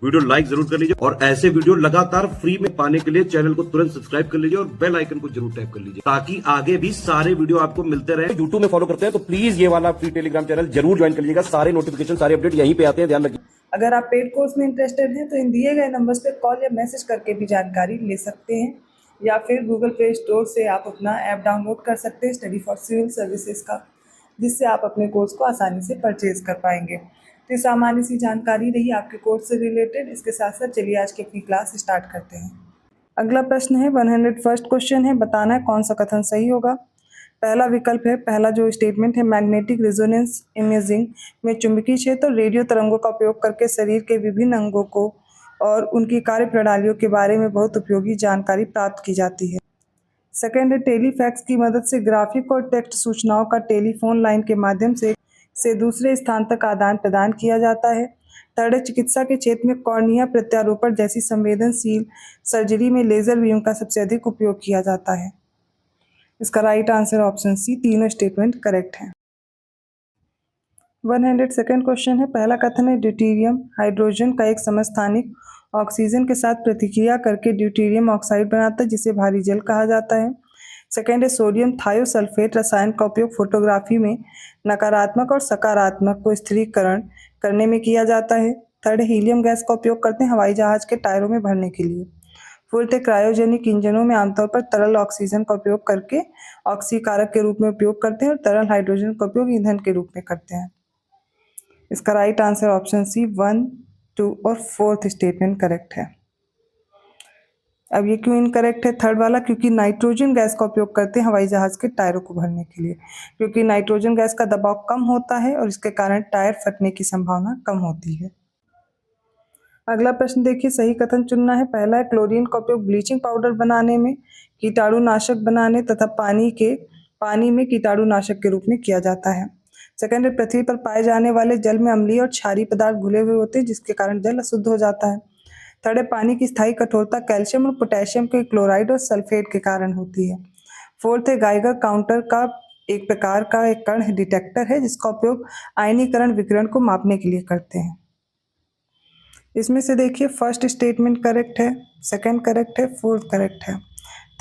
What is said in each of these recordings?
Video like जरूर कर लीजिए और ऐसे वीडियो लगातार फ्री में पाने के लिए चैनल को तुरंत सब्सक्राइब कर लीजिए और बेल आइकन को जरूर टैप कर लीजिए ताकि आगे भी सारे वीडियो आपको मिलते रहे। यूट्यूब में फॉलो करते हैं तो प्लीज ये वाला फ्री टेलीग्राम चैनल जरूर ज्वाइन कर लीजिएगा। सारे नोटिफिकेशन सारे अपडेट यहीं पे आते हैं, ध्यान रखिए। अगर आप पेड कोर्स में इंटरेस्टेड हैं तो इन दिए गए नंबर्स पे कॉल या मैसेज करके भी जानकारी ले सकते हैं, या फिर गूगल प्ले स्टोर से आप अपना ऐप डाउनलोड कर सकते हैं स्टडी फॉर सिविल सर्विसेज का, जिससे आप अपने कोर्स को आसानी से परचेज कर पाएंगे। तो सामान्य सी जानकारी रही आपके कोर्स से रिलेटेड। इसके साथ साथ चलिए आज की अपनी क्लास स्टार्ट करते हैं। अगला प्रश्न है 101st क्वेश्चन है, बताना है कौन सा कथन सही होगा। पहला विकल्प है, पहला जो स्टेटमेंट है, मैग्नेटिक रेजोनेंस इमेजिंग में चुंबकीय क्षेत्र और रेडियो तरंगों का उपयोग करके शरीर के विभिन्न अंगों को और उनकी कार्य प्रणालियों के बारे में बहुत उपयोगी जानकारी प्राप्त की जाती है। सेकेंड है, टेलीफैक्स की मदद से ग्राफिक और टेक्स्ट सूचनाओं का टेलीफोन लाइन के माध्यम से दूसरे स्थान तक आदान प्रदान किया जाता है। थर्ड है, चिकित्सा के क्षेत्र में कॉर्निया प्रत्यारोपण जैसी संवेदनशील सर्जरी में लेजर बीम का सबसे अधिक उपयोग किया जाता है। इसका राइट आंसर ऑप्शन सी, तीनों स्टेटमेंट करेक्ट है। 102nd क्वेश्चन है, पहला कथन है, ड्यूटेरियम हाइड्रोजन का एक समस्थानिक ऑक्सीजन के साथ प्रतिक्रिया करके ड्यूटेरियम ऑक्साइड बनाता है जिसे भारी जल कहा जाता है। सेकेंड है, सोडियम थायोसल्फेट रसायन का उपयोग फोटोग्राफी में नकारात्मक और सकारात्मक को स्थिरीकरण करने में किया जाता है। थर्ड है, हीलियम गैस का उपयोग करते हैं हवाई जहाज के टायरों में भरने के लिए। फोर्थ है, क्रायोजेनिक इंजनों में आमतौर पर तरल ऑक्सीजन का उपयोग करके ऑक्सीकारक के रूप में उपयोग करते हैं और तरल हाइड्रोजन का उपयोग ईंधन के रूप में करते हैं। इसका राइट आंसर ऑप्शन सी, 1, 2 और 4th स्टेटमेंट करेक्ट है। अब ये क्यों इनकरेक्ट है थर्ड वाला, क्योंकि नाइट्रोजन गैस का उपयोग करते हैं हवाई जहाज के टायरों को भरने के लिए, क्योंकि नाइट्रोजन गैस का दबाव कम होता है और इसके कारण टायर फटने की संभावना कम होती है। अगला प्रश्न देखिए, सही कथन चुनना है। पहला है, क्लोरीन का उपयोग ब्लीचिंग पाउडर बनाने में, कीटाणुनाशक बनाने तथा पानी में कीटाणुनाशक के रूप में किया जाता है। सेकेंड है, पृथ्वी पर पाए जाने वाले जल में अम्लीय और क्षारीय पदार्थ घुले हुए होते हैं जिसके कारण जल अशुद्ध हो जाता है। थर्ड है, पानी की स्थायी कठोरता कैल्शियम और पोटेशियम के क्लोराइड और सल्फेट के कारण होती है। फोर्थ है, गाइगर काउंटर का एक प्रकार का एक कण डिटेक्टर है जिसका उपयोग आयनीकरण विकिरण को मापने के लिए करते हैं। इसमें से देखिए, फर्स्ट स्टेटमेंट करेक्ट है, सेकंड करेक्ट है, फोर्थ करेक्ट है,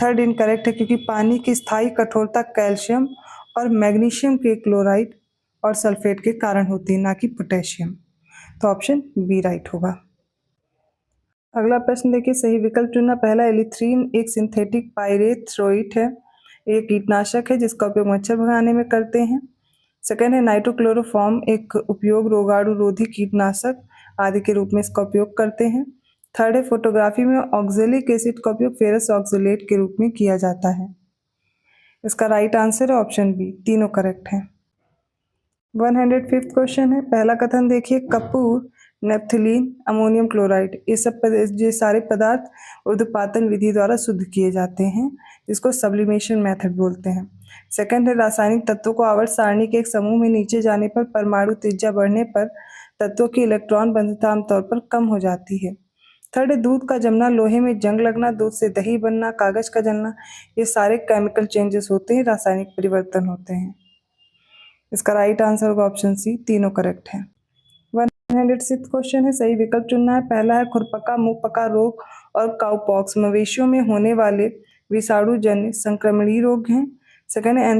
थर्ड इनकरेक्ट है क्योंकि पानी की स्थायी कठोरता कैल्शियम और मैग्नीशियम के क्लोराइड और सल्फेट के कारण होती है, ना कि पोटेशियम। तो ऑप्शन बी राइट होगा। अगला प्रश्न देखिए, सही विकल्प चुनना। पहला, एलिथ्रीन एक सिंथेटिक पाइरेथ्रोइट है, एक कीटनाशक है जिसका उपयोग मच्छर भगाने में करते हैं। सेकेंड है, नाइट्रोक्लोरोफॉर्म एक उपयोग रोगाणु रोधी कीटनाशक आदि के रूप में इसका उपयोग करते हैं। थर्ड है, फोटोग्राफी में ऑक्जेलिक एसिड का उपयोग फेरस ऑक्जेलेट के रूप में किया जाता है। इसका राइट आंसर है ऑप्शन बी, तीनों करेक्ट है। 105th क्वेश्चन है, पहला कथन देखिए, कपूर, नेप्थलीन, अमोनियम क्लोराइड ये सारे पदार्थ ऊर्ध्वपातन विधि द्वारा शुद्ध किए जाते हैं जिसको सब्लिमेशन मेथड बोलते हैं। सेकंड है, रासायनिक तत्वों को आवर्त सारणी के एक समूह में नीचे जाने पर परमाणु त्रिज्या बढ़ने पर तत्वों की इलेक्ट्रॉन बंधुता आमतौर पर कम हो जाती है। थर्ड है, दूध का जमना, लोहे में जंग लगना, दूध से दही बनना, कागज का जलना, ये सारे केमिकल चेंजेस होते हैं, रासायनिक परिवर्तन होते हैं। इसका राइट आंसर होगा ऑप्शन सी, तीनों करेक्ट है। 106th क्वेश्चन है, सही विकल्प चुनना है। पहला है, खुरपका, मुंहपका रोग और काउपॉक्स मवेशियों में होने वाले विषाणु जन्य संक्रमणीय रोग हैं। सेकेंड है,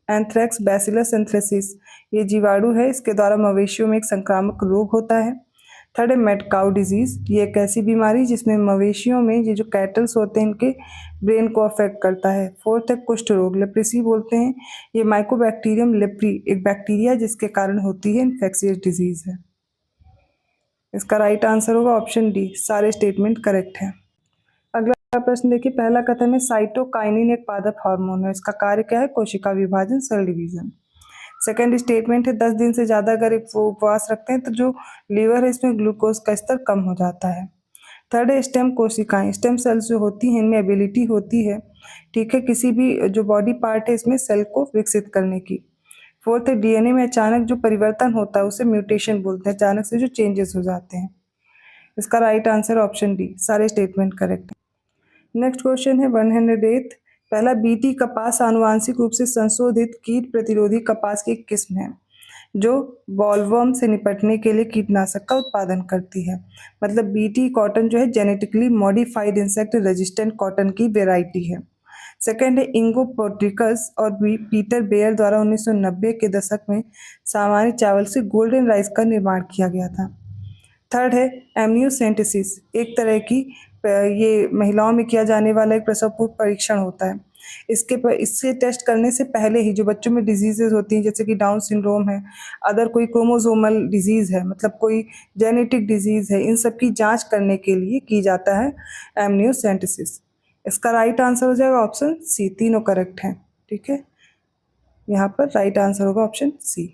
एंथ्रेक्स बैसिलस एंथ्रेसिस, ये जीवाणु है, इसके द्वारा मवेशियों में एक संक्रामक रोग होता है। थर्ड है, मैड काउ डिजीज, ये एक ऐसी बीमारी जिसमें मवेशियों में ये जो कैटल्स होते हैं इनके ब्रेन को अफेक्ट करता है। फोर्थ है, कुष्ठ रोग, लेप्रेसी बोलते हैं, ये माइकोबैक्टीरियम लेप्री एक बैक्टीरिया जिसके कारण होती है, इन्फेक्शियस डिजीज है। इसका राइट आंसर होगा ऑप्शन डी, सारे स्टेटमेंट करेक्ट है। अगला प्रश्न देखिए, पहला कथन है, साइटोकाइनिन एक पादप हार्मोन है, इसका कार्य क्या है, कोशिका विभाजन, सेल डिवीजन। सेकेंड स्टेटमेंट है, 10 दिन से ज़्यादा अगर उपवास रखते हैं तो जो लीवर है इसमें ग्लूकोज का स्तर कम हो जाता है। थर्ड है, स्टेम कोशिकाएं, स्टेम सेल्स जो होती हैं इनमें एबिलिटी होती है, ठीक है, किसी भी जो बॉडी पार्ट है इसमें सेल को विकसित करने की। फोर्थ है, डीएनए में अचानक जो परिवर्तन होता है उसे म्यूटेशन बोलते हैं, अचानक से जो चेंजेस हो जाते हैं। इसका राइट आंसर ऑप्शन डी, सारे स्टेटमेंट करेक्ट है। नेक्स्ट क्वेश्चन है 108, पहला, बीटी कपास आनुवांशिक रूप से संशोधित कीट प्रतिरोधी कपास की एक किस्म है जो बॉलवर्म से निपटने के लिए कीटनाशक का उत्पादन करती है। मतलब बीटी कॉटन जो है genetically modified insect resistant cotton की वेराइटी है। सेकेंड है इंगो पोर्टिकस और पीटर बेयर द्वारा 1990 के दशक में सामान्य चावल से गोल्डन राइस का निर्माण किया गया था। थर्ड है एमनियोसेंटेसिस, एक तरह की ये महिलाओं में किया जाने वाला एक प्रसव पूर्व परीक्षण होता है। इससे टेस्ट करने से पहले ही जो बच्चों में डिजीजेज होती हैं जैसे कि डाउन सिंड्रोम है, अदर कोई क्रोमोसोमल डिजीज है, मतलब कोई जेनेटिक डिजीज है, इन सब की जांच करने के लिए की जाता है एमनियोसेंटेसिस। इसका राइट आंसर हो जाएगा ऑप्शन सी, तीनों करेक्ट हैं। ठीक है, यहाँ पर राइट आंसर होगा ऑप्शन सी।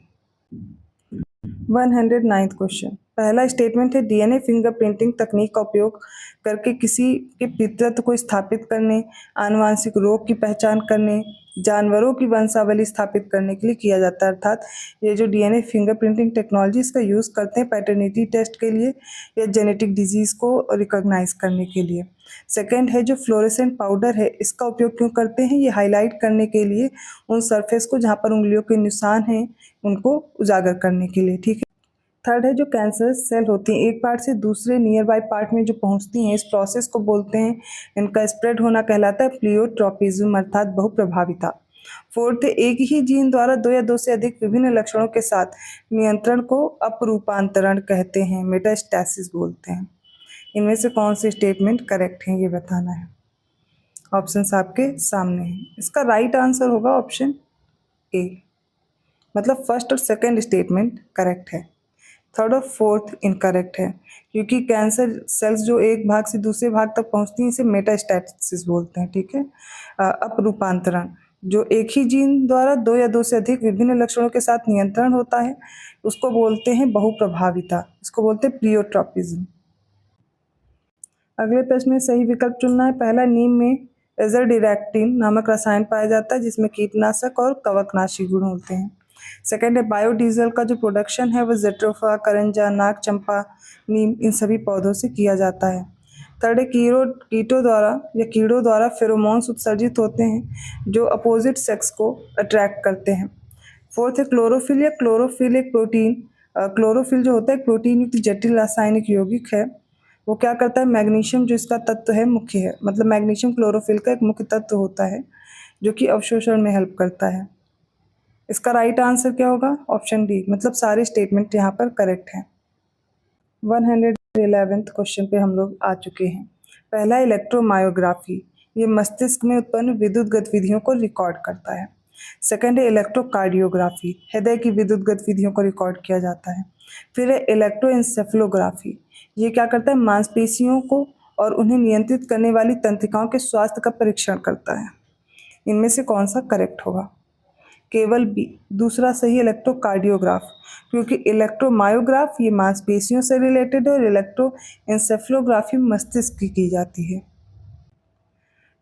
109th क्वेश्चन, पहला स्टेटमेंट है डीएनए फिंगरप्रिंटिंग तकनीक का उपयोग करके किसी के पितृत्व को स्थापित करने, आनुवांशिक रोग की पहचान करने, जानवरों की वंशावली स्थापित करने के लिए किया जाता है। अर्थात ये जो डीएनए फिंगरप्रिंटिंग टेक्नोलॉजी इसका यूज़ करते हैं पैटर्निटी टेस्ट के लिए या जेनेटिक डिजीज़ को रिकॉग्नाइज करने के लिए। सेकेंड है जो फ्लोरेसेंट पाउडर है इसका उपयोग क्यों करते हैं, ये हाईलाइट करने के लिए उन सरफेस को जहाँ पर उंगलियों के निशान हैं उनको उजागर करने के लिए। ठीक है। थर्ड है जो कैंसर सेल होती हैं एक पार्ट से दूसरे नियर बाय पार्ट में जो पहुंचती हैं इस प्रोसेस को बोलते हैं, इनका स्प्रेड होना कहलाता है प्लियोट्रोपिज्म अर्थात बहुप्रभाविता। फोर्थ है एक ही जीन द्वारा दो या दो से अधिक विभिन्न लक्षणों के साथ नियंत्रण को अपरूपांतरण कहते हैं, मेटास्टैसिस बोलते हैं। इनमें से कौन सी स्टेटमेंट करेक्ट है ये बताना है। ऑप्शंस आपके सामने हैं। इसका राइट आंसर होगा ऑप्शन ए, मतलब फर्स्ट और सेकंड स्टेटमेंट करेक्ट है, थर्ड और फोर्थ इनकरेक्ट है, क्योंकि कैंसर सेल्स जो एक भाग से दूसरे भाग तक पहुंचती हैं इसे मेटास्टैसिस बोलते हैं। ठीक है, अपरूपांतरण जो एक ही जीन द्वारा दो या दो से अधिक विभिन्न लक्षणों के साथ नियंत्रण होता है उसको बोलते हैं बहुप्रभाविता, इसको बोलते हैं प्लियोट्रोपिज्म। अगले प्रश्न में सही विकल्प चुनना है। पहला, नीम में एजरडिरेक्टिन नामक रसायन पाया जाता है जिसमें कीटनाशक और कवकनाशी गुण होते हैं। सेकेंड है बायोडीजल का जो प्रोडक्शन है वो जेट्रोफा, करंजा, नाग चंपा, नीम इन सभी पौधों से किया जाता है। थर्ड है कीड़ों द्वारा फेरोमोन्स उत्सर्जित होते हैं जो अपोजिट सेक्स को अट्रैक्ट करते हैं। फोर्थ है क्लोरोफिल या क्लोरोफिल एक प्रोटीन, क्लोरोफिल जो होता है प्रोटीन युक्त जटिल रासायनिक यौगिक है। वो क्या करता है, मैग्नीशियम जो इसका तत्व है मुख्य है, मतलब मैग्नीशियम क्लोरोफिल का एक मुख्य तत्व होता है जो कि अवशोषण में हेल्प करता है। इसका राइट आंसर क्या होगा, ऑप्शन डी, मतलब सारे स्टेटमेंट यहाँ पर करेक्ट हैं। 111th क्वेश्चन पे हम लोग आ चुके हैं। पहला इलेक्ट्रोमायोग्राफी, ये मस्तिष्क में उत्पन्न विद्युत गतिविधियों को रिकॉर्ड करता है। सेकेंड है इलेक्ट्रोकार्डियोग्राफी, हृदय की विद्युत गतिविधियों को रिकॉर्ड किया जाता है। फिर है इलेक्ट्रोएंसेफेलोग्राफी, ये क्या करता है, मांसपेशियों को और उन्हें नियंत्रित करने वाली तंत्रिकाओं के स्वास्थ्य का परीक्षण करता है। इनमें से कौन सा करेक्ट होगा, केवल बी, दूसरा सही इलेक्ट्रोकार्डियोग्राफ, क्योंकि इलेक्ट्रोमायोग्राफ ये मांसपेशियों से रिलेटेड है और इलेक्ट्रोएंसेफेलोग्राफी मस्तिष्क की जाती है।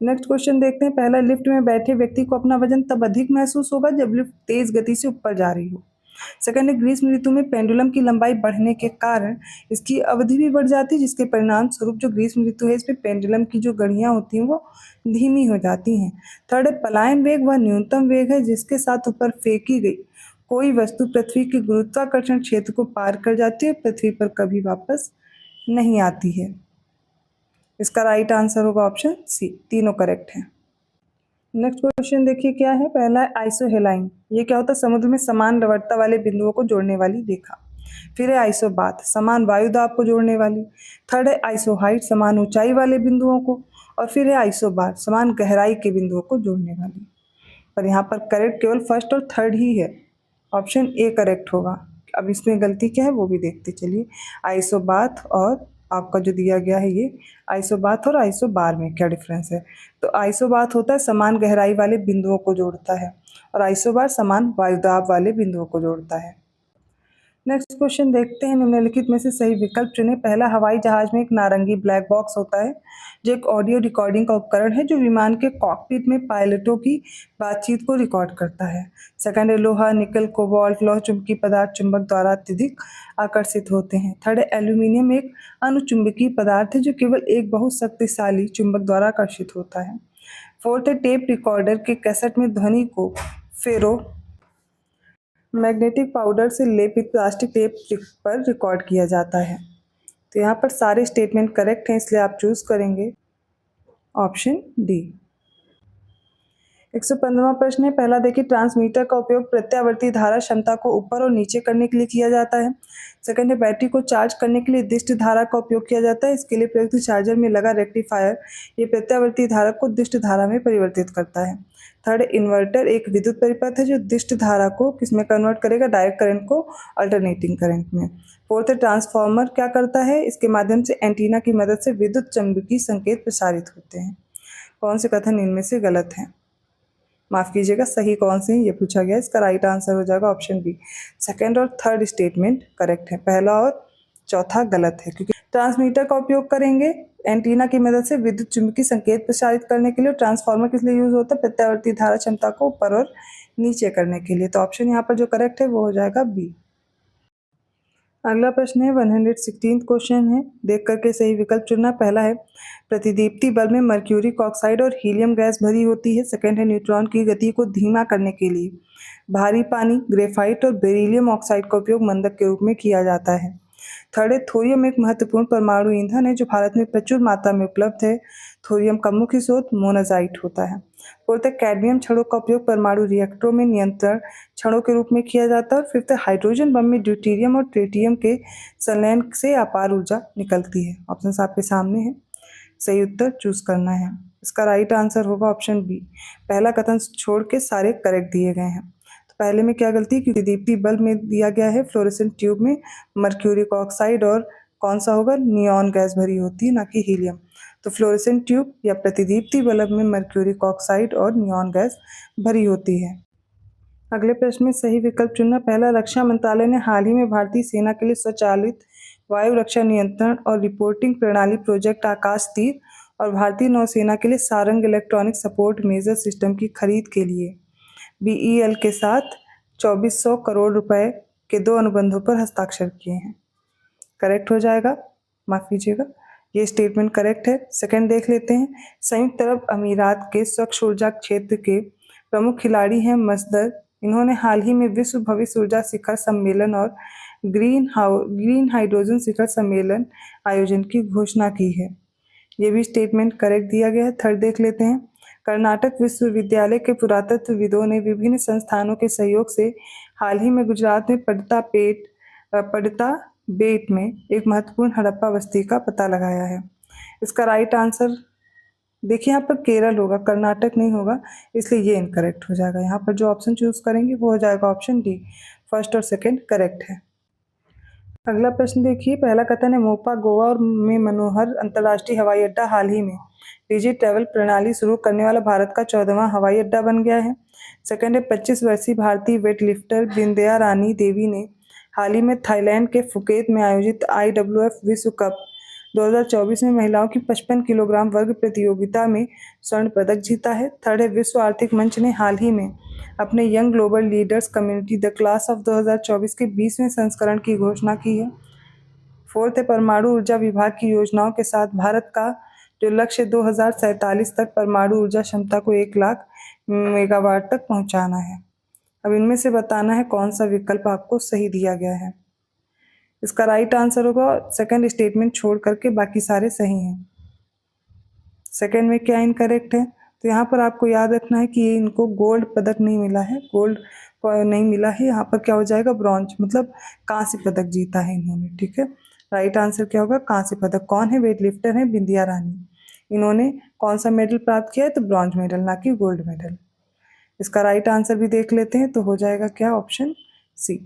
नेक्स्ट क्वेश्चन देखते हैं। पहला, लिफ्ट में बैठे व्यक्ति को अपना वजन तब अधिक महसूस होगा जब लिफ्ट तेज गति से ऊपर जा रही हो। सेकंड है ग्रीष्म ऋतु में पेंडुलम की लंबाई बढ़ने के कारण इसकी अवधि भी बढ़ जाती है जिसके परिणाम स्वरूप जो ग्रीष्म ऋतु है इसमें पेंडुलम की जो घड़ियां होती हैं वो धीमी हो जाती हैं। थर्ड है पलायन वेग वह न्यूनतम वेग है जिसके साथ ऊपर फेंकी गई कोई वस्तु पृथ्वी के गुरुत्वाकर्षण क्षेत्र को पार कर जाती है, पृथ्वी पर कभी वापस नहीं आती है। इसका राइट आंसर होगा ऑप्शन सी, तीनों करेक्ट हैं। नेक्स्ट क्वेश्चन देखिए क्या है। पहला है आइसोहेलाइन, ये क्या होता है, समुद्र में समान लवणता वाले बिंदुओं को जोड़ने वाली रेखा। फिर है आइसोबाथ, समान वायुदाब को जोड़ने वाली। थर्ड है आइसोहाइट, समान ऊंचाई वाले बिंदुओं को। और फिर है आइसोबार, समान गहराई के बिंदुओं को जोड़ने वाली। पर यहाँ पर करेक्ट केवल फर्स्ट और थर्ड ही है, ऑप्शन ए करेक्ट होगा। अब इसमें गलती क्या है वो भी देखते चलिए। आइसोबाथ और आपका जो दिया गया है ये आइसोबाथ और आइसोबार में क्या डिफरेंस है, तो आइसोबाथ होता है समान गहराई वाले बिंदुओं को जोड़ता है और आइसोबार समान वायुदाब वाले बिंदुओं को जोड़ता है। नेक्स्ट क्वेश्चन देखते हैं। निम्नलिखित में से सही विकल्प चुनें। पहला, हवाई जहाज में एक नारंगी ब्लैक बॉक्स होता है जो एक ऑडियो रिकॉर्डिंग का उपकरण है जो विमान के कॉकपिट में पायलटों की बातचीत को रिकॉर्ड करता है। सेकंड है लोहा, निकल, कोबाल्ट, लौह चुंबकीय पदार्थ चुंबक द्वारा अत्यधिक आकर्षित होते हैं। थर्ड है एल्यूमिनियम एक अनुचुंबकीय पदार्थ है जो केवल एक बहुत शक्तिशाली चुंबक द्वारा आकर्षित होता है। फोर्थ है टेप रिकॉर्डर के कैसेट में ध्वनि को फेरो मैग्नेटिक पाउडर से लेपित प्लास्टिक टेप पर रिकॉर्ड किया जाता है। तो यहाँ पर सारे स्टेटमेंट करेक्ट हैं, इसलिए आप चूज करेंगे ऑप्शन डी। 115वां प्रश्न है, पहला देखिए, ट्रांसमीटर का उपयोग प्रत्यावर्ती धारा क्षमता को ऊपर और नीचे करने के लिए किया जाता है। सेकंड है, बैटरी को चार्ज करने के लिए दिष्ट धारा का उपयोग किया जाता है। इसके लिए प्रयुक्त चार्जर में लगा रेक्टिफायर ये प्रत्यावर्ती धारा को दिष्ट धारा में परिवर्तित करता है। थर्ड, इन्वर्टर एक विद्युत परिपथ है जो दिष्ट धारा को किसमें कन्वर्ट करेगा, डायरेक्ट करंट को अल्टरनेटिंग करंट में। फोर्थ, ट्रांसफार्मर क्या करता है, इसके माध्यम से एंटीना की मदद से विद्युत चुम्बकीय संकेत प्रसारित होते हैं। कौन से कथन इनमें से गलत है, माफ कीजिएगा, सही कौन से ये पूछा गया। इसका राइट आंसर हो जाएगा ऑप्शन बी। सेकंड और थर्ड स्टेटमेंट करेक्ट है, पहला और चौथा गलत है, क्योंकि ट्रांसमीटर का उपयोग करेंगे एंटीना की मदद से विद्युत चुम्बकीय संकेत प्रसारित करने के लिए। ट्रांसफार्मर किस लिए यूज होता है, प्रत्यावर्ती धारा क्षमता को ऊपर और नीचे करने के लिए। तो ऑप्शन यहाँ पर जो करेक्ट है वो हो जाएगा बी। अगला प्रश्न है 116th क्वेश्चन है, देख करके सही विकल्प चुनना। पहला है, प्रतिदीप्ति बल्ब में मर्क्यूरी ऑक्साइड और हीलियम गैस भरी होती है। सेकंड है, न्यूट्रॉन की गति को धीमा करने के लिए भारी पानी, ग्रेफाइट और बेरिलियम ऑक्साइड का उपयोग मंदक के रूप में किया जाता है। थर्ड है, थोरियम एक महत्वपूर्ण परमाणु ईंधन है जो भारत में प्रचुर मात्रा में उपलब्ध है। थोरियम का मुख्य स्रोत मोनाजाइट होता है। फोर्थ है, कैडमियम छड़ों का उपयोग परमाणु रिएक्टरों में नियंत्रण छड़ों के रूप में किया जाता है। और फिफ्थ है, हाइड्रोजन बम में ड्यूटेरियम और ट्रिटियम के संलयन से अपार ऊर्जा निकलती है। ऑप्शन आपके सामने है, सही उत्तर चूज करना है। इसका राइट आंसर होगा ऑप्शन बी। पहला कथन छोड़ के सारे करेक्ट दिए गए हैं। तो पहले में क्या गलती, क्योंकि दीप्ति बल्ब में दिया गया है फ्लोरेसेंट ट्यूब में मर्क्यूरी ऑक्साइड और कौन सा होगा, नियॉन गैस भरी होती है, ना कि हीलियम। तो फ्लोरेसेंट ट्यूब या प्रतिदीप्ति बल्ब में मर्क्यूरी ऑक्साइड और नियॉन गैस भरी होती है। अगले प्रश्न में सही विकल्प चुनना। पहला, रक्षा मंत्रालय ने हाल ही में भारतीय सेना के लिए स्वचालित वायु रक्षा नियंत्रण और रिपोर्टिंग प्रणाली प्रोजेक्ट आकाश तीर और भारतीय नौसेना के लिए Sarang electronic support measure system की खरीद के लिए BEL के साथ 2400 करोड़ रुपए के 2 अनुबंधों पर हस्ताक्षर किए हैं। करेक्ट हो जाएगा, माफ कीजिएगा, ये स्टेटमेंट करेक्ट है। सेकंड देख लेते हैं, संयुक्त अरब अमीरात के स्वच्छ ऊर्जा क्षेत्र के प्रमुख खिलाड़ी हैं मसदर। इन्होंने हाल ही में विश्व भविष्य ऊर्जा शिखर सम्मेलन और ग्रीन हाइड्रोजन शिखर सम्मेलन आयोजन की घोषणा की है। ये भी स्टेटमेंट करेक्ट दिया गया है। थर्ड देख लेते हैं, कर्नाटक विश्वविद्यालय के पुरातत्वविदों ने विभिन्न संस्थानों के सहयोग से हाल ही में गुजरात में पड़ता बेट में एक महत्वपूर्ण हड़प्पा बस्ती का पता लगाया है। इसका राइट आंसर देखिए यहाँ पर केरल होगा, कर्नाटक नहीं होगा, इसलिए ये इनकरेक्ट हो जाएगा। यहाँ पर जो ऑप्शन चूज करेंगे वो हो जाएगा ऑप्शन डी। फर्स्ट और सेकंड करेक्ट है। अगला प्रश्न देखिए, पहला कथन है, मोपा गोवा और में मनोहर अंतर्राष्ट्रीय हवाई अड्डा हाल ही में डिजी ट्रैवल प्रणाली शुरू करने वाला भारत का 14वां हवाई अड्डा बन गया है। सेकंड है, 25 वर्षीय भारतीय वेट लिफ्टर बिंदया रानी देवी ने हाल ही में थाईलैंड के फुकेत में आयोजित IWF विश्व कप 2024 में महिलाओं की 55 किलोग्राम वर्ग प्रतियोगिता में स्वर्ण पदक जीता है। थर्ड है, विश्व आर्थिक मंच ने हाल ही में अपने young global leaders community the class of 2024 के 20वें संस्करण की घोषणा की है। फोर्थ है, परमाणु ऊर्जा विभाग की योजनाओं के साथ भारत का जो लक्ष्य 2047 तक परमाणु ऊर्जा क्षमता को 1 लाख मेगावाट तक पहुंचाना है। अब इनमें से बताना है कौन सा विकल्प आपको सही दिया गया है। इसका राइट आंसर होगा सेकंड स्टेटमेंट छोड़ करके बाकी सारे सही हैं। सेकंड में क्या इनकरेक्ट है, तो यहाँ पर आपको याद रखना है कि इनको गोल्ड पदक नहीं मिला है, गोल्ड नहीं मिला है, यहाँ पर क्या हो जाएगा, ब्रॉन्ज, मतलब कांस्य पदक जीता है इन्होंने। ठीक है, राइट आंसर क्या होगा, कांस्य पदक। कौन है, वेट लिफ्टर है बिंदिया रानी। इन्होंने कौन सा मेडल प्राप्त किया है, तो ब्रॉन्ज मेडल, ना कि गोल्ड मेडल। इसका राइट आंसर भी देख लेते हैं, तो हो जाएगा क्या, ऑप्शन सी।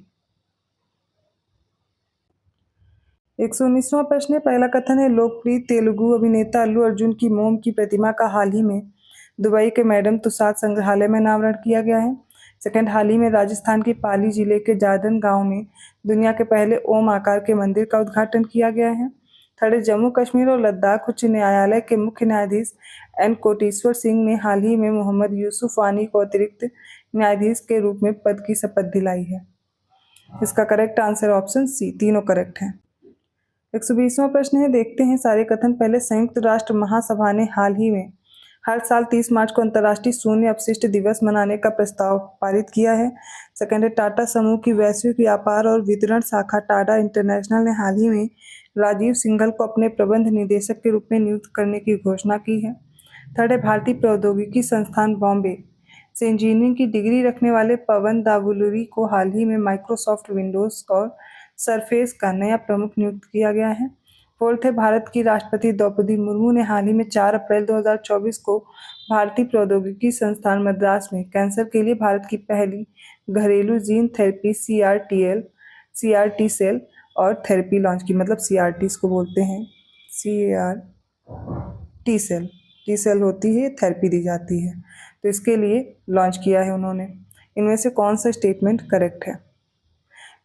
119वां प्रश्न है, पहला कथन है, लोकप्रिय तेलुगु अभिनेता अल्लू अर्जुन की मोम की प्रतिमा का हाल ही में दुबई के मैडम तुसाद संग्रहालय में अनावरण किया गया है। सेकंड, हाल ही में राजस्थान के पाली जिले के जादन गांव में दुनिया के पहले ओम आकार के मंदिर का उद्घाटन किया गया है। थर्ड, जम्मू कश्मीर और लद्दाख उच्च न्यायालय के मुख्य न्यायाधीश N कोटेश्वर सिंह ने हाल ही में मोहम्मद यूसुफ वानी को अतिरिक्त न्यायाधीश के रूप में पद की शपथ दिलाई है। इसका करेक्ट आंसर ऑप्शन सी, तीनों करेक्ट है। 120वां प्रश्न है, देखते हैं सारे कथन। पहले, संयुक्त राष्ट्र महासभा ने हाल ही में हर साल 30 मार्च को अंतर्राष्ट्रीय शून्य अपशिष्ट दिवस मनाने का प्रस्ताव पारित किया है। सेकंड है, टाटा समूह की वैश्विक व्यापार और वितरण शाखा टाटा इंटरनेशनल ने हाल ही में राजीव सिंघल को अपने प्रबंध निदेशक के रूप में नियुक्त करने की घोषणा की है। थर्ड है, भारतीय प्रौद्योगिकी संस्थान बॉम्बे से इंजीनियरिंग की डिग्री रखने वाले पवन दावुलरी को हाल ही में माइक्रोसॉफ्ट विंडोज और सरफेस का नया प्रमुख नियुक्त किया गया है। फोर्थ है, भारत की राष्ट्रपति द्रौपदी मुर्मू ने हाल ही में 4 अप्रैल 2024 को भारतीय प्रौद्योगिकी संस्थान मद्रास में कैंसर के लिए भारत की पहली घरेलू जीन थेरेपी CRT सेल और थेरेपी लॉन्च की, मतलब CRT इसको बोलते हैं, CRT सेल, टी सेल होती है, थेरेपी दी जाती है, तो इसके लिए लॉन्च किया है उन्होंने। इनमें से कौन सा स्टेटमेंट करेक्ट है?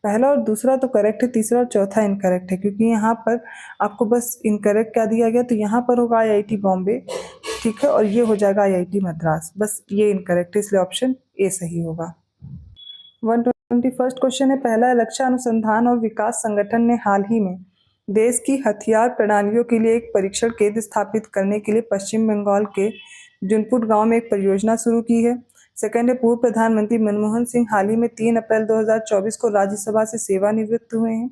पहला और दूसरा तो करेक्ट है, तीसरा और चौथा इनकरेक्ट है, क्योंकि यहाँ पर आपको बस इनकरेक्ट क्या दिया गया, तो यहाँ पर होगा IIT बॉम्बे, ठीक है, और ये हो जाएगा IIT मद्रास, बस ये इनकरेक्ट है, इसलिए ऑप्शन ए सही होगा। 121 क्वेश्चन है, पहला, रक्षा अनुसंधान और विकास संगठन ने हाल ही में देश की हथियार प्रणालियों के लिए एक परीक्षण केंद्र स्थापित करने के लिए पश्चिम बंगाल के जुनपुट गांव में एक परियोजना शुरू की है। सेकंड है, पूर्व प्रधानमंत्री मनमोहन सिंह हाल ही में 3 अप्रैल 2024 को राज्यसभा से सेवानिवृत्त हुए हैं।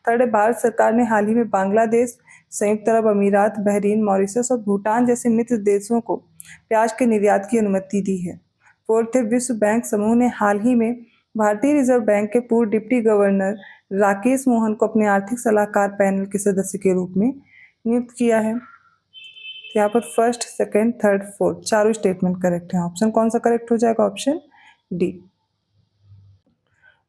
थर्ड है, भारत सरकार ने हाल ही में बांग्लादेश, संयुक्त अरब अमीरात, बहरीन, मॉरिशस और भूटान जैसे मित्र देशों को प्याज के निर्यात की अनुमति दी है। फोर्थ है, विश्व बैंक समूह ने हाल ही में भारतीय रिजर्व बैंक के पूर्व डिप्टी गवर्नर राकेश मोहन को अपने आर्थिक सलाहकार पैनल के सदस्य के रूप में नियुक्त किया है। यहाँ पर फर्स्ट, सेकंड, थर्ड, फोर्थ चारों स्टेटमेंट करेक्ट हैं। ऑप्शन कौन सा करेक्ट हो जाएगा? Option D.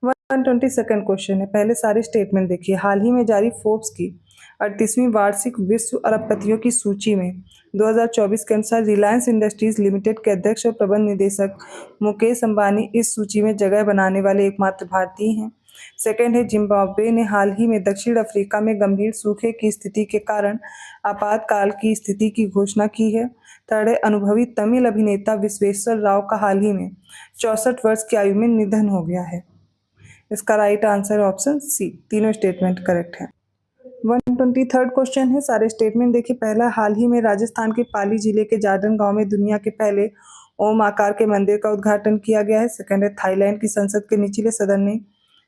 122 क्वेश्चन है, पहले सारे स्टेटमेंट देखिए। हाल ही में जारी फोर्ब्स की 38वीं वार्षिक विश्व अरबपतियों की सूची में 2024 के अनुसार रिलायंस इंडस्ट्रीज लिमिटेड के अध्यक्ष और प्रबंध निदेशक मुकेश अंबानी इस सूची में जगह बनाने वाले एकमात्र भारतीय हैं। सेकेंड है, जिम्बाब्वे ने हाल ही में दक्षिण अफ्रीका में गंभीर सूखे की स्थिति के कारण आपातकाल की स्थिति की घोषणा की है। थर्ड है, अनुभवी तमिल अभिनेता विश्वेश्वर राव का हाल ही में 64 वर्ष की आयु में निधन हो गया है। इसका राइट आंसर ऑप्शन सी, तीनों स्टेटमेंट करेक्ट है। 123 क्वेश्चन है, सारे स्टेटमेंट देखिए। पहला, हाल ही में राजस्थान के पाली जिले के जाडन गांव में दुनिया के पहले ओम आकार के मंदिर का उद्घाटन किया गया है। सेकंड है, थाईलैंड की संसद के निचले सदन ने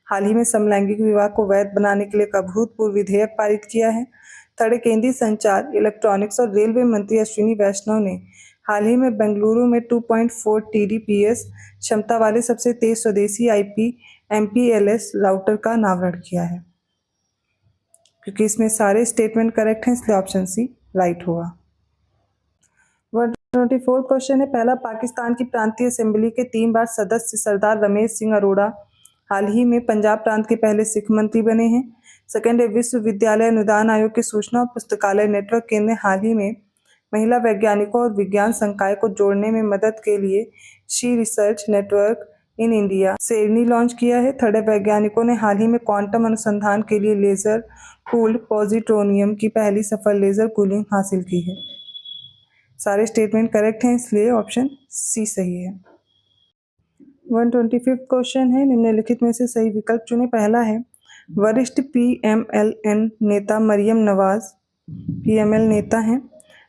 हाल ही में समलैंगिक विवाह को वैध बनाने के लिए एक अभूतपूर्व विधेयक पारित किया है। थर्ड है, केंद्रीय संचार, इलेक्ट्रॉनिक्स और रेलवे मंत्री अश्विनी वैष्णव ने हाल ही में बेंगलुरु में 2.4 TDPS क्षमता वाले सबसे तेज स्वदेशी IP/MPLS राउटर का अनावरण किया है। क्योंकि इसमें सारे स्टेटमेंट करेक्ट हैं, इसलिए ऑप्शन सी राइट होगा। 124 क्वेश्चन है, पहला, पाकिस्तान की प्रांतीय असेंबली के 3 बार सदस्य सरदार रमेश सिंह अरोड़ा हाल ही में पंजाब प्रांत के पहले सिख मंत्री बने हैं। सेकंड है, विश्वविद्यालय अनुदान आयोग के सूचना और पुस्तकालय नेटवर्क केंद्र ने हाल ही में महिला वैज्ञानिकों और विज्ञान संकाय को जोड़ने में मदद के लिए she research network in India सेरनी लॉन्च किया है। थर्ड है, वैज्ञानिकों ने हाल ही में क्वांटम अनुसंधान के लिए लेजर कूल्ड पॉजिट्रोनियम की पहली सफल लेजर कूलिंग हासिल की है। सारे स्टेटमेंट करेक्ट हैं, इसलिए ऑप्शन सी सही है। 125 क्वेश्चन है, निम्नलिखित में से सही विकल्प चुने। पहला है, वरिष्ठ PMLN नेता मरियम नवाज, PML नेता हैं,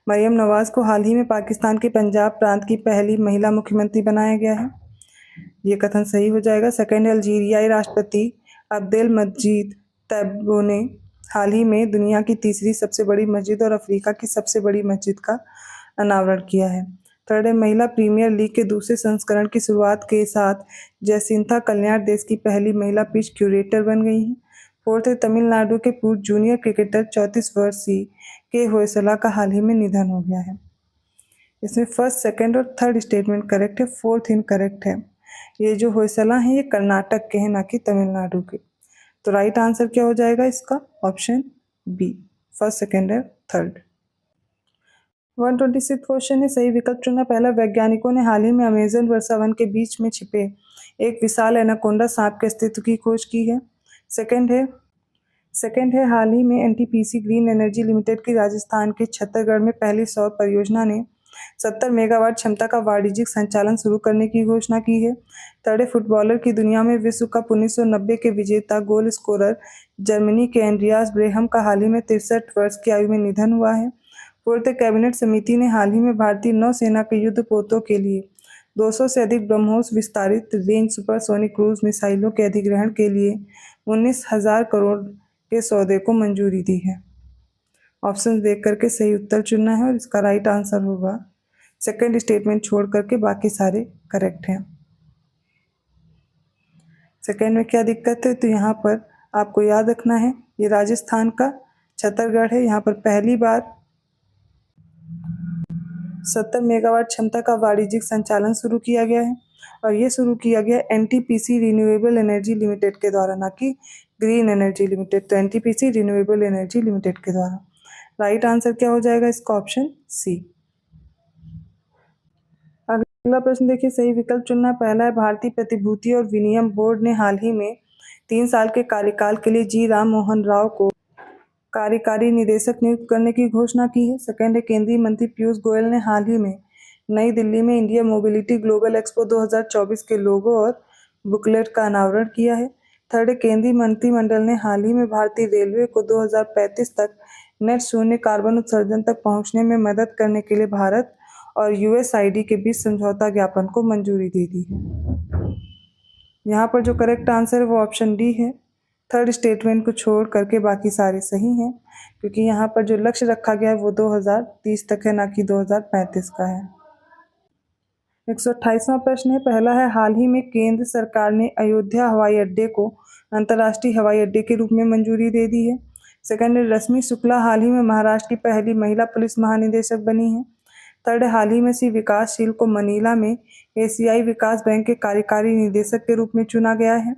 मरियम नवाज को हाल ही में पाकिस्तान के पंजाब प्रांत की पहली महिला मुख्यमंत्री बनाया गया है। ये कथन सही हो जाएगा। सेकंड है, अल्जीरियाई राष्ट्रपति अब्देल मजीद तैब्बों ने हाल ही में दुनिया की तीसरी सबसे बड़ी मस्जिद और अफ्रीका की सबसे बड़ी मस्जिद का अनावरण किया है। थर्ड है, महिला प्रीमियर लीग के दूसरे संस्करण की शुरुआत के साथ जयसिंथा कल्याण देश की पहली महिला पिच क्यूरेटर बन गई हैं। फोर्थ है, तमिलनाडु के पूर्व जूनियर क्रिकेटर 34 वर्षीय के होयसला का हाल ही में निधन हो गया है। इसमें फर्स्ट, सेकंड और थर्ड स्टेटमेंट करेक्ट है, फोर्थ इनकरेक्ट है। ये जो होयसला हैं ये कर्नाटक के हैं, ना कि तमिलनाडु के। तो राइट आंसर क्या हो जाएगा इसका? ऑप्शन बी, फर्स्ट, सेकंड और थर्ड। 126 क्वेश्चन है, सही विकल्प चुना। पहला, वैज्ञानिकों ने हाल ही में अमेजन वर्षा वन के बीच में छिपे एक विशाल एनाकोंडा सांप के अस्तित्व की खोज की है। सेकंड है, हाल ही में NTPC ग्रीन एनर्जी लिमिटेड की राजस्थान के छत्तीसगढ़ में पहली सौर परियोजना ने 70 मेगावाट क्षमता का वाणिज्यिक संचालन शुरू करने की घोषणा की है। थर्ड है, फुटबॉलर की दुनिया में विश्व कप 1990 के विजेता गोल स्कोरर जर्मनी के एंड्रियास ब्रेहम का हाल ही में 63 वर्ष की आयु में निधन हुआ है। फोर्थ, कैबिनेट समिति ने हाल ही में भारतीय नौसेना के युद्धपोतों के लिए 200 से अधिक ब्रह्मोस विस्तारित रेंज सुपरसोनिक क्रूज मिसाइलों के अधिग्रहण के लिए 19,000 करोड़ के सौदे को मंजूरी दी है। ऑप्शन देख करके सही उत्तर चुनना है और इसका राइट आंसर होगा सेकंड स्टेटमेंट छोड़ करके बाकी सारे करेक्ट हैं। सेकंड में क्या दिक्कत है, तो यहाँ पर आपको याद रखना है ये राजस्थान का छत्तरगढ़ है। यहाँ पर पहली बार 70 मेगावाट क्षमता का वाणिज्यिक संचालन शुरू किया गया है और ये शुरू किया गया एनटीपीसी रिन्यूएबल एनर्जी लिमिटेड के द्वारा, ना कि ग्रीन एनर्जी लिमिटेड। तो एनटीपीसी रिन्यूएबल एनर्जी लिमिटेड के द्वारा। राइट आंसर क्या हो जाएगा इसका, ऑप्शन सी। अगला प्रश्न देखिए, सही विकल्प चुनना। पहला है भारतीय प्रतिभूति और विनिमय बोर्ड ने हाल ही में 3 साल के कार्यकाल के लिए जी राम मोहन राव को कार्यकारी निदेशक नियुक्त करने की घोषणा की है। सेकंड है केंद्रीय मंत्री पीयूष गोयल ने हाल ही में नई दिल्ली में इंडिया मोबिलिटी ग्लोबल एक्सपो 2024 के लोगो और बुकलेट का अनावरण किया है। थर्ड है केंद्रीय मंत्रिमंडल ने हाल ही में भारतीय रेलवे को 2035 तक नेट शून्य कार्बन उत्सर्जन तक पहुंचने में मदद करने के लिए भारत और यूएसआईडी के बीच समझौता ज्ञापन को मंजूरी दे दी है। यहाँ पर जो करेक्ट आंसर है वो ऑप्शन डी है। थर्ड स्टेटमेंट को छोड़ करके बाकी सारे सही हैं, क्योंकि यहाँ पर जो लक्ष्य रखा गया है वो 2030 तक है, ना कि 2035 का है। 128वां प्रश्न है, पहला है हाल ही में केंद्र सरकार ने अयोध्या हवाई अड्डे को अंतर्राष्ट्रीय हवाई अड्डे के रूप में मंजूरी दे दी है। सेकंड है रश्मि शुक्ला हाल ही में महाराष्ट्र की पहली महिला पुलिस महानिदेशक बनी है। थर्ड है हाल ही में श्री विकासशील को मनीला में एशियाई विकास बैंक के कार्यकारी निदेशक के रूप में चुना गया है।